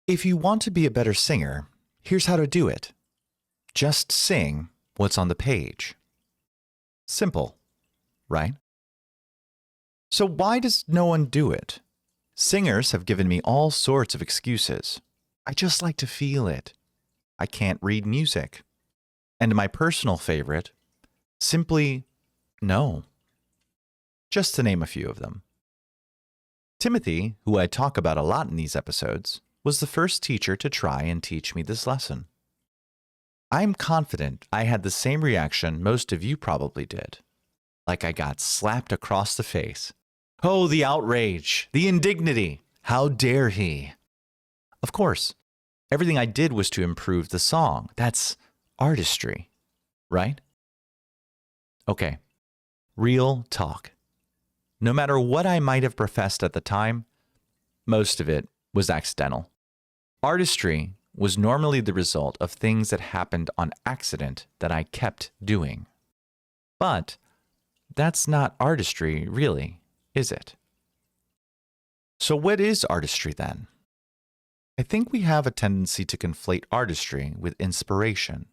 If you want to be a better singer, here's how to do it. Just sing what's on the page. Simple, right? So why does no one do it? Singers have given me all sorts of excuses. I just like to feel it. I can't read music. And my personal favorite, simply no. Just to name a few of them. Timothy, who I talk about a lot in these episodes, was the first teacher to try and teach me this lesson. I'm confident I had the same reaction most of you probably did. Like I got slapped across the face. Oh, the outrage, the indignity, how dare he? Of course, everything I did was to improve the song. That's artistry, right? Okay, real talk. No matter what I might have professed at the time, most of it was accidental. Artistry was normally the result of things that happened on accident that I kept doing. But that's not artistry, really, is it? So what is artistry then? I think we have a tendency to conflate artistry with inspiration.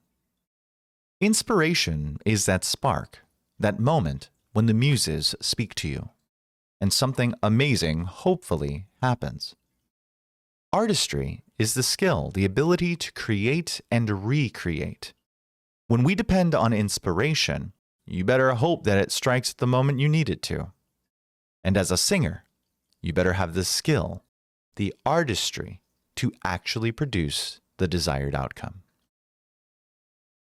Inspiration is that spark, that moment when the muses speak to you, and something amazing, hopefully, happens. Artistry is the skill, the ability to create and recreate. When we depend on inspiration, you better hope that it strikes at the moment you need it to. And as a singer, you better have the skill, the artistry, to actually produce the desired outcome.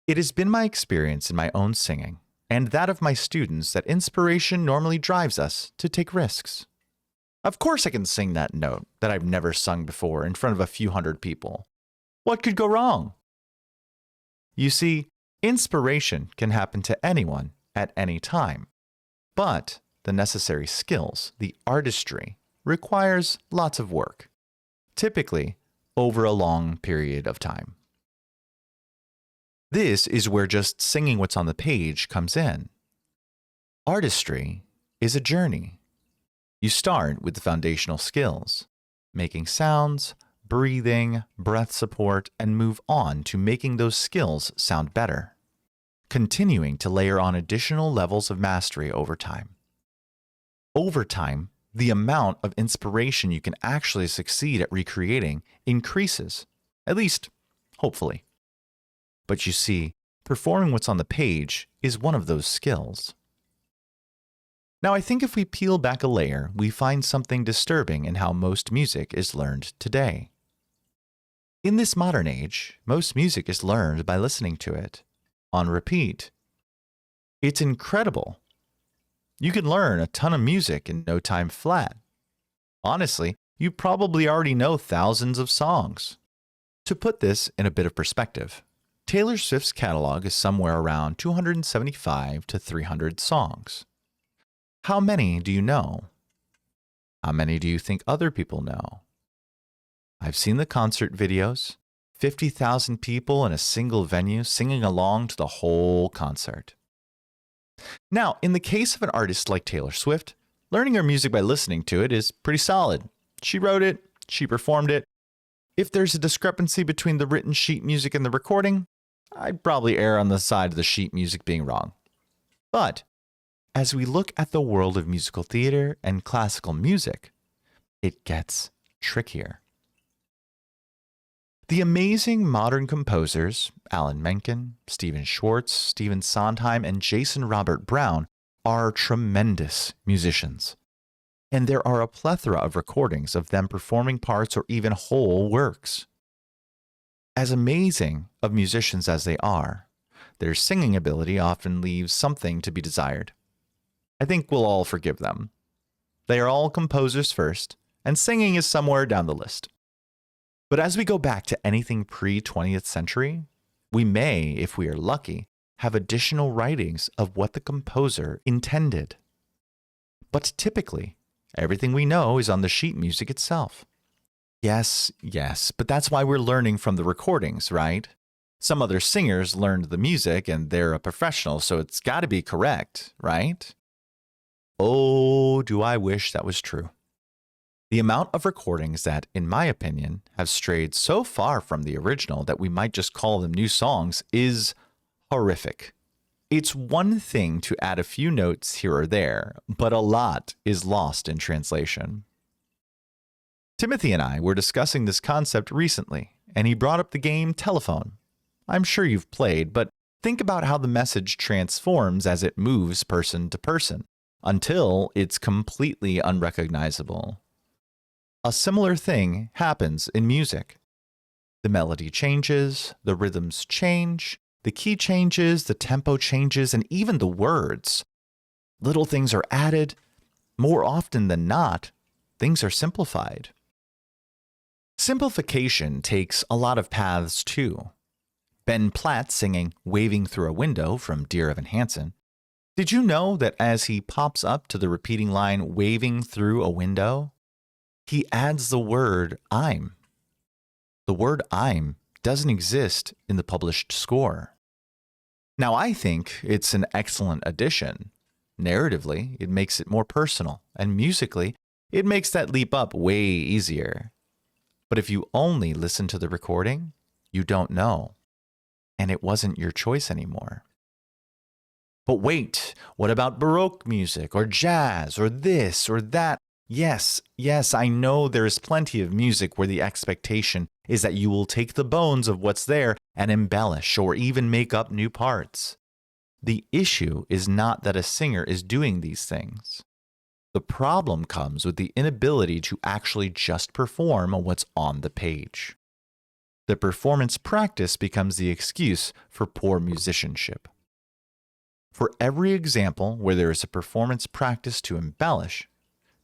It has been my experience in my own singing, and that of my students, that inspiration normally drives us to take risks. Of course I can sing that note that I've never sung before in front of a few hundred people. What could go wrong? You see, inspiration can happen to anyone at any time, but the necessary skills, the artistry, requires lots of work, typically over a long period of time. This is where just singing what's on the page comes in. Artistry is a journey. You start with the foundational skills, making sounds, breathing, breath support, and move on to making those skills sound better, continuing to layer on additional levels of mastery over time. Over time, the amount of inspiration you can actually succeed at recreating increases, at least, hopefully. But you see, performing what's on the page is one of those skills. Now, I think if we peel back a layer, we find something disturbing in how most music is learned today. In this modern age, most music is learned by listening to it, on repeat. It's incredible. You can learn a ton of music in no time flat. Honestly, you probably already know thousands of songs. To put this in a bit of perspective, Taylor Swift's catalog is somewhere around 275 to 300 songs. How many do you know? How many do you think other people know? I've seen the concert videos, 50,000 people in a single venue singing along to the whole concert. Now, in the case of an artist like Taylor Swift, learning her music by listening to it is pretty solid. She wrote it, she performed it. If there's a discrepancy between the written sheet music and the recording, I'd probably err on the side of the sheet music being wrong. But as we look at the world of musical theater and classical music, it gets trickier. The amazing modern composers, Alan Menken, Stephen Schwartz, Stephen Sondheim, and Jason Robert Brown, are tremendous musicians. And there are a plethora of recordings of them performing parts or even whole works. As amazing of musicians as they are, their singing ability often leaves something to be desired. I think we'll all forgive them. They are all composers first, and singing is somewhere down the list. But as we go back to anything pre-20th century, we may, if we are lucky, have additional writings of what the composer intended. But typically, everything we know is on the sheet music itself. Yes, but that's why we're learning from the recordings, right? Some other singers learned the music and they're a professional, so it's got to be correct, right? Oh, do I wish that was true. The amount of recordings that, in my opinion, have strayed so far from the original that we might just call them new songs is horrific. It's one thing to add a few notes here or there, but a lot is lost in translation. Timothy and I were discussing this concept recently, and he brought up the game Telephone. I'm sure you've played, but think about how the message transforms as it moves person to person, until it's completely unrecognizable. A similar thing happens in music. The melody changes, the rhythms change, the key changes, the tempo changes, and even the words. Little things are added. More often than not, things are simplified. Simplification takes a lot of paths too. Ben Platt singing Waving Through a Window from Dear Evan Hansen. Did you know that as he pops up to the repeating line waving through a window, he adds the word I'm? The word I'm doesn't exist in the published score. Now, I think it's an excellent addition. Narratively, it makes it more personal, and musically, it makes that leap up way easier. But if you only listen to the recording, you don't know, and it wasn't your choice anymore. But wait, what about Baroque music, or jazz, or this, or that? Yes, I know there is plenty of music where the expectation is that you will take the bones of what's there and embellish or even make up new parts. The issue is not that a singer is doing these things. The problem comes with the inability to actually just perform what's on the page. The performance practice becomes the excuse for poor musicianship. For every example where there is a performance practice to embellish,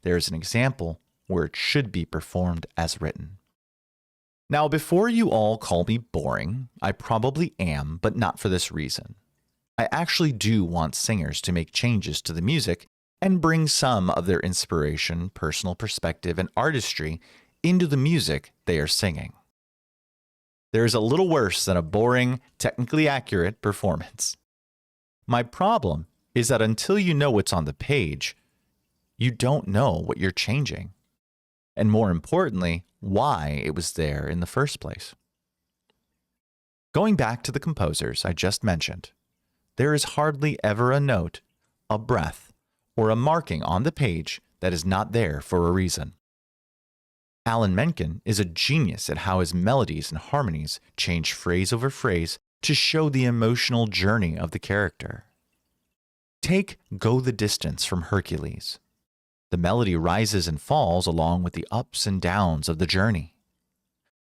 there is an example where it should be performed as written. Now, before you all call me boring, I probably am, but not for this reason. I actually do want singers to make changes to the music and bring some of their inspiration, personal perspective, and artistry into the music they are singing. There is a little worse than a boring, technically accurate performance. My problem is that until you know what's on the page, you don't know what you're changing, and more importantly, why it was there in the first place. Going back to the composers I just mentioned, there is hardly ever a note, a breath, or a marking on the page that is not there for a reason. Alan Menken is a genius at how his melodies and harmonies change phrase over phrase to show the emotional journey of the character. Take Go the Distance from Hercules. The melody rises and falls along with the ups and downs of the journey.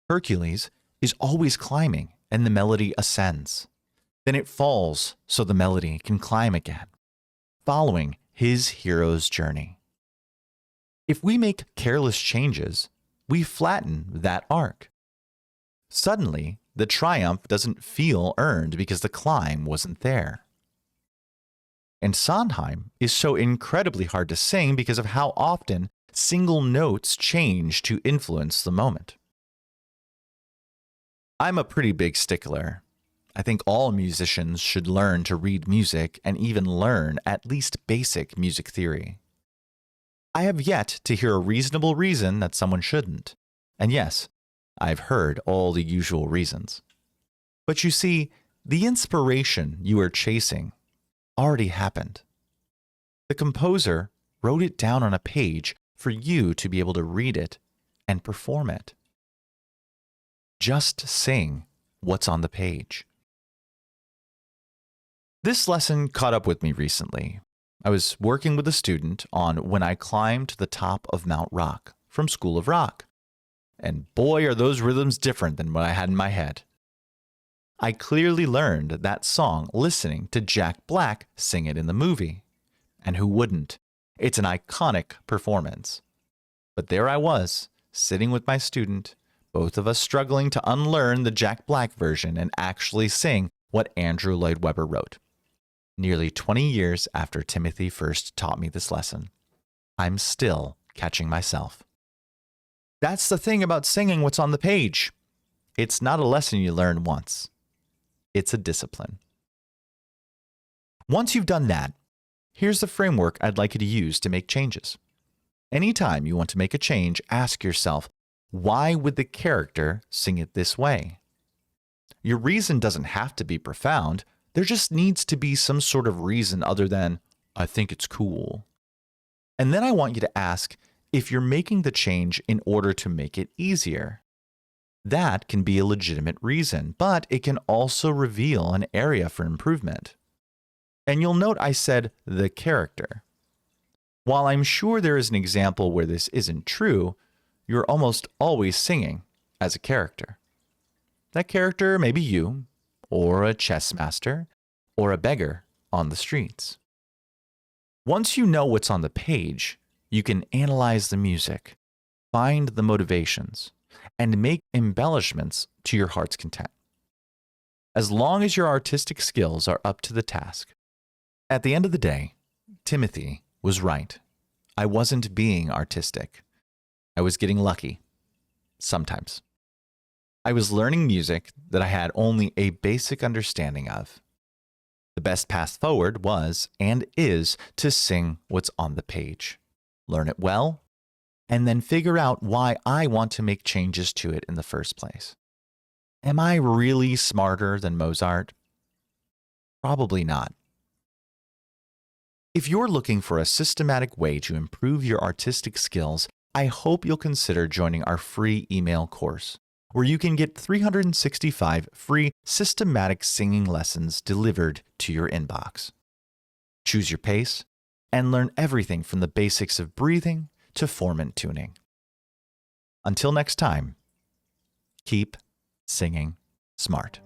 Hercules is always climbing and the melody ascends. Then it falls so the melody can climb again, following his hero's journey. If we make careless changes, we flatten that arc. Suddenly, the triumph doesn't feel earned because the climb wasn't there. And Sondheim is so incredibly hard to sing because of how often single notes change to influence the moment. I'm a pretty big stickler. I think all musicians should learn to read music and even learn at least basic music theory. I have yet to hear a reasonable reason that someone shouldn't. And yes, I've heard all the usual reasons. But you see, the inspiration you are chasing already happened. The composer wrote it down on a page for you to be able to read it and perform it. Just sing what's on the page. This lesson caught up with me recently. I was working with a student on When I Climbed to the Top of Mount Rock from School of Rock. And boy, are those rhythms different than what I had in my head. I clearly learned that song listening to Jack Black sing it in the movie. And who wouldn't? It's an iconic performance. But there I was, sitting with my student, both of us struggling to unlearn the Jack Black version and actually sing what Andrew Lloyd Webber wrote. Nearly 20 years after Timothy first taught me this lesson, I'm still catching myself. That's the thing about singing what's on the page. It's not a lesson you learn once. It's a discipline. Once you've done that, here's the framework I'd like you to use to make changes. Anytime you want to make a change, ask yourself, why would the character sing it this way? Your reason doesn't have to be profound. There just needs to be some sort of reason other than, I think it's cool. And then I want you to ask if you're making the change in order to make it easier. That can be a legitimate reason, but it can also reveal an area for improvement. And you'll note I said the character. While I'm sure there is an example where this isn't true, you're almost always singing as a character. That character may be you, or a chess master, or a beggar on the streets. Once you know what's on the page, you can analyze the music, find the motivations, and make embellishments to your heart's content. As long as your artistic skills are up to the task. At the end of the day, Timothy was right. I wasn't being artistic. I was getting lucky. Sometimes. I was learning music that I had only a basic understanding of. The best path forward was and is to sing what's on the page, learn it well, and then figure out why I want to make changes to it in the first place. Am I really smarter than Mozart? Probably not. If you're looking for a systematic way to improve your artistic skills, I hope you'll consider joining our free email course, where you can get 365 free systematic singing lessons delivered to your inbox. Choose your pace and learn everything from the basics of breathing to formant tuning. Until next time, keep singing smart.